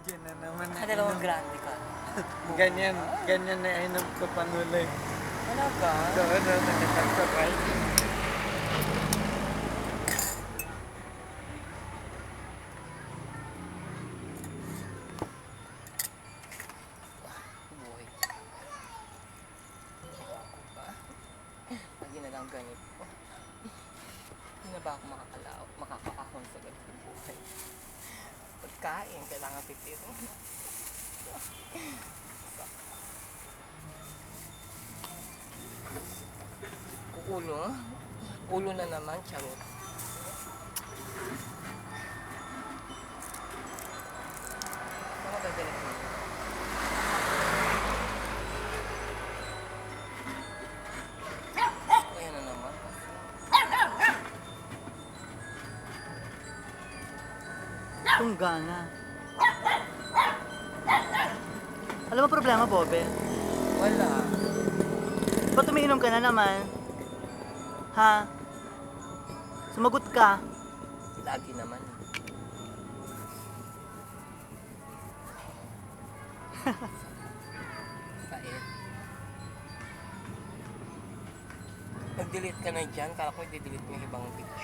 Diyan na naman na Dalawang grande ka. ganyan na inom ko panulay. Talaga? Doon na nakasabay. Buhay. Ako ba? Lagi na lang ganito. Hindi na ba ako makakaahon sa ganitong buhay? Pagkain, kailangan pipirin. Ulo? Ulo na naman, charot. Ano ba ganit mo? Ayan na naman. Tunggana. Alam mo problema, Bobe? Wala. Ba't umiinom ka na naman? Ha? Sumagot ka. Lagi naman. Pait. Mag-delete ka na dyan. Kala ko i-delete mo yung ibang picture.